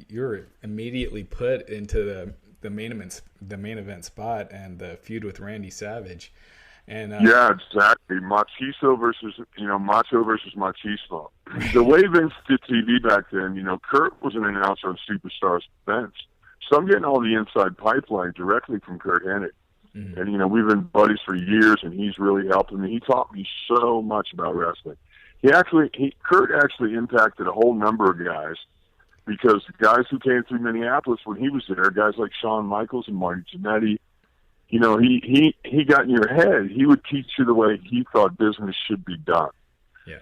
you're immediately put into the main event spot and the feud with Randy Savage. And yeah, exactly. Macho versus Machismo. The way Vince did TV back then, Curt was an announcer on Superstars Vince. So I'm getting all the inside pipeline directly from Curt Henning. Mm-hmm. And, we've been buddies for years, and he's really helping me. He taught me so much about wrestling. Curt actually impacted a whole number of guys, because guys who came through Minneapolis when he was there, guys like Shawn Michaels and Marty Jannetty, he got in your head. He would teach you the way he thought business should be done. Yeah.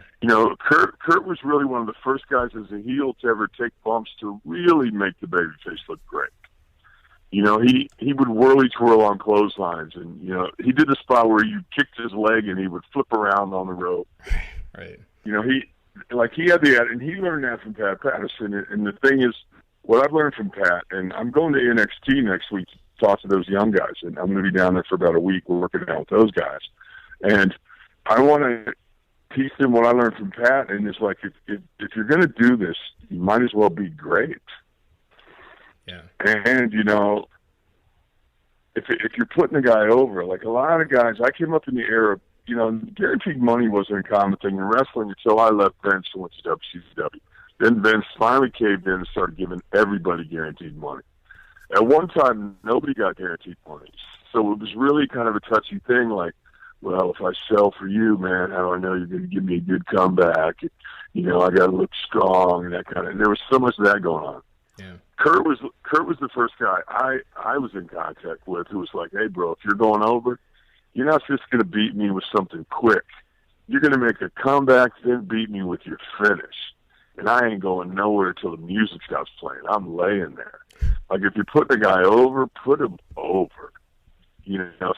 Curt was really one of the first guys as a heel to ever take bumps to really make the babyface look great. He would whirly twirl on clotheslines, and he did a spot where you kicked his leg and he would flip around on the rope. Right. He had and he learned that from Pat Patterson. And the thing is, what I've learned from Pat, and I'm going to NXT next week to talk to those young guys, and I'm going to be down there for about a week working out with those guys. And I want to teach them what I learned from Pat, and it's like, if you're going to do this, you might as well be great. Yeah. And, if you're putting a guy over, like a lot of guys, I came up in the era, guaranteed money wasn't a common thing in wrestling until I left Vince and went to WCW. Then Vince finally caved in and started giving everybody guaranteed money. At one time, nobody got guaranteed money. So it was really kind of a touchy thing, like, well, if I sell for you, man, how do I know you're going to give me a good comeback? I got to look strong and that kind of. And there was so much of that going on. Yeah. Curt was the first guy I was in contact with who was like, hey, bro, if you're going over, you're not just going to beat me with something quick. You're going to make a comeback, then beat me with your finish. And I ain't going nowhere till the music stops playing. I'm laying there. Like, if you're putting a guy over, put him over.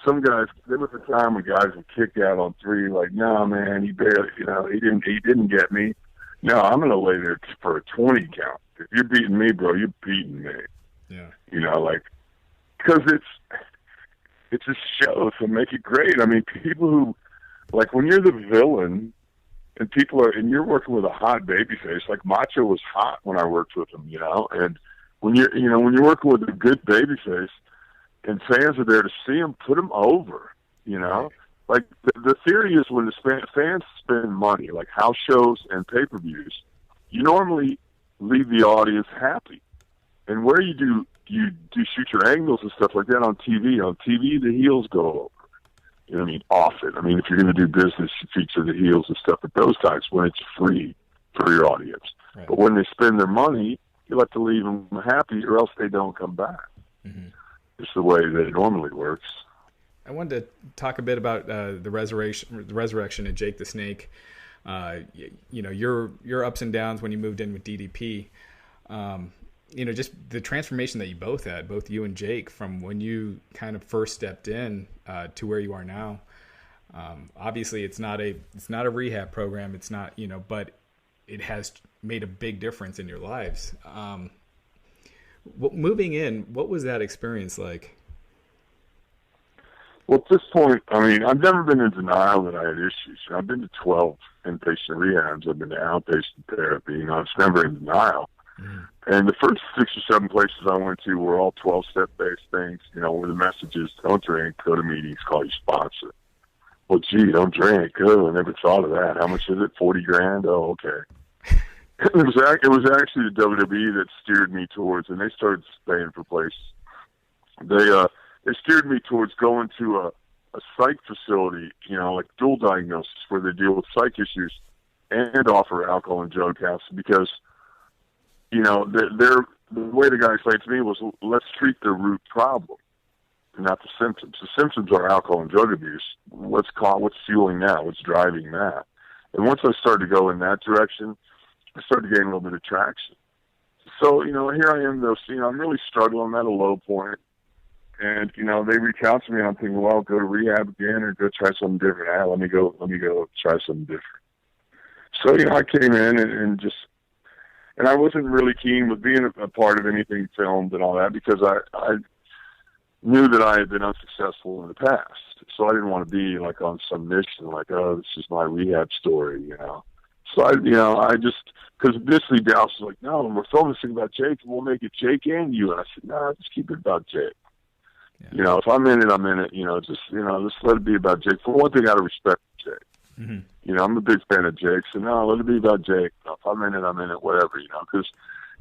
Some guys, there was a time when guys would kick out on three, like, no, man, he barely, he didn't get me. No, I'm going to lay there for a 20 count. If you're beating me, bro, you're beating me. Yeah. Because it's a show, so make it great. I mean, people who, like, when you're the villain and you're working with a hot babyface, like Macho was hot when I worked with him, and when you're working with a good babyface and fans are there to see him, put him over, Right. Like, the theory is when the fans spend money, like house shows and pay-per-views, you normally leave the audience happy. And where you do shoot your angles and stuff like that on TV. On TV, the heels go over. Often. If you're going to do business, you feature the heels and stuff at those times when it's free for your audience. Right. But when they spend their money, you like to leave them happy, or else they don't come back. Mm-hmm. It's the way that it normally works. I wanted to talk a bit about the resurrection of Jake the Snake. Your ups and downs when you moved in with DDP. Just the transformation that you both had, both you and Jake, from when you kind of first stepped in to where you are now. Obviously, it's not a rehab program. It's not, but it has made a big difference in your lives. Moving in, what was that experience like? Well, at this point, I've never been in denial that I had issues. I've been to 12 inpatient rehabs. I've been to outpatient therapy. I was never in denial. Mm-hmm. And the first 6 or 7 places I went to were all 12-step-based things, where the message is, don't drink, go to meetings, call your sponsor. Well, gee, don't drink. Oh, I never thought of that. How much is it? $40,000? Oh, okay. It was actually the WWE that steered me towards, and they started paying for places. They steered me towards going to a psych facility, like dual diagnosis, where they deal with psych issues and offer alcohol and drug tests, because, the way the guy explained to me was, let's treat the root problem, not the symptoms. The symptoms are alcohol and drug abuse. What's fueling that? What's driving that? And once I started to go in that direction, I started getting a little bit of traction. So, here I am, though, I'm really struggling. I'm at a low point. And, they reach out to me, and I'm thinking, well, go to rehab again or go try something different. Let me go try something different. So, I came in and I wasn't really keen with being a part of anything filmed and all that, because I knew that I had been unsuccessful in the past. So I didn't want to be like on some mission, like, oh, this is my rehab story, So I just, because initially Dallas was like, no, we're filming this thing about Jake, and we'll make it Jake and you. And I said, no, just keep it about Jake. Yeah. If I'm in it, I'm in it. Just let it be about Jake. For one thing, out of respect for Jake. Mm-hmm. I'm a big fan of Jake, so no, let it be about Jake. If I'm in it, I'm in it. Whatever. Because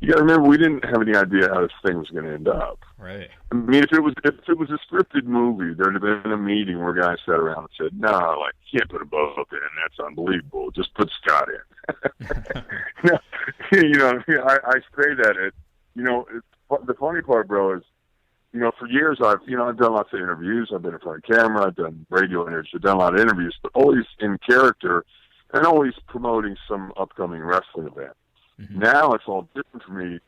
you got to remember, we didn't have any idea how this thing was going to end up. Right. I mean, if it was a scripted movie, there'd have been a meeting where guys sat around and said, "No, you can't put a boat in. That's unbelievable. Just put Scott in." I say that. The funny part, bro, is for years I've done lots of interviews. I've been in front of camera. I've done radio interviews. I've done a lot of interviews, but always in character and always promoting some upcoming wrestling event. Mm-hmm. Now it's all different for me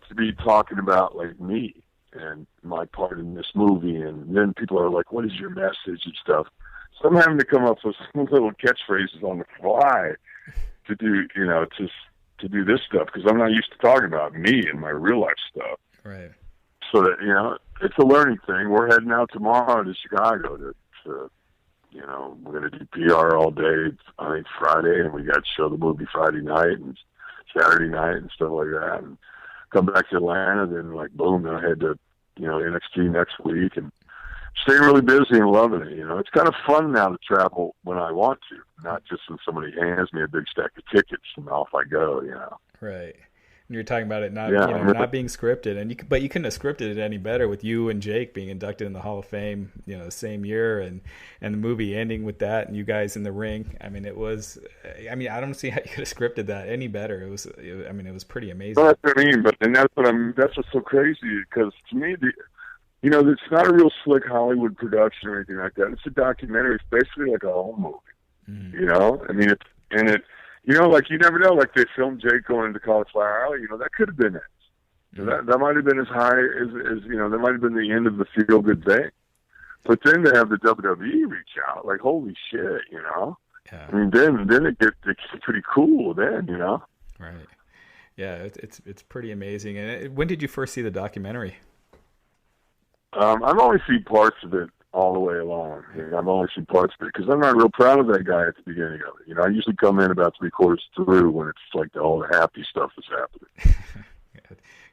to be talking about me and my part in this movie, and then people are like, "What is your message?" and stuff. So I'm having to come up with some little catchphrases on the fly to do, to do this stuff, because I'm not used to talking about me and my real life stuff. Right. So that it's a learning thing. We're heading out tomorrow to Chicago to we're going to do PR all day. I think Friday, and we got to show the movie Friday night and Saturday night and stuff like that, and come back to Atlanta. Then boom, then I head to NXT next week, and staying really busy and loving it. It's kind of fun now to travel when I want to, not just when somebody hands me a big stack of tickets and off I go. Right. And you're talking about it not being scripted, and but you couldn't have scripted it any better with you and Jake being inducted in the Hall of Fame, the same year, and the movie ending with that, and you guys in the ring. I mean, I don't see how you could have scripted that any better. It was pretty amazing. Well, that's what I mean, that's what's so crazy, because to me, it's not a real slick Hollywood production or anything like that. It's a documentary. It's basically like a home movie. Mm-hmm. You never know. They filmed Jake going into Cauliflower Alley. That could have been it. Mm-hmm. That might have been as high as that might have been the end of the feel good thing. But then to have the WWE reach out, holy shit, Yeah. I mean, then it gets pretty cool. Then, Right. Yeah, it's pretty amazing. And when did you first see the documentary? I've only seen parts of it all the way along. I've only seen parts of it because I'm not real proud of that guy at the beginning of it. I usually come in about 3/4 through when it's all the happy stuff is happening.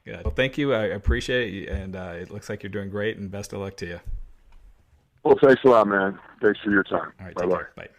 Good. Well, thank you. I appreciate it, and it looks like you're doing great, and best of luck to you. Well, thanks a lot, man. Thanks for your time. All right, Bye-bye. Bye.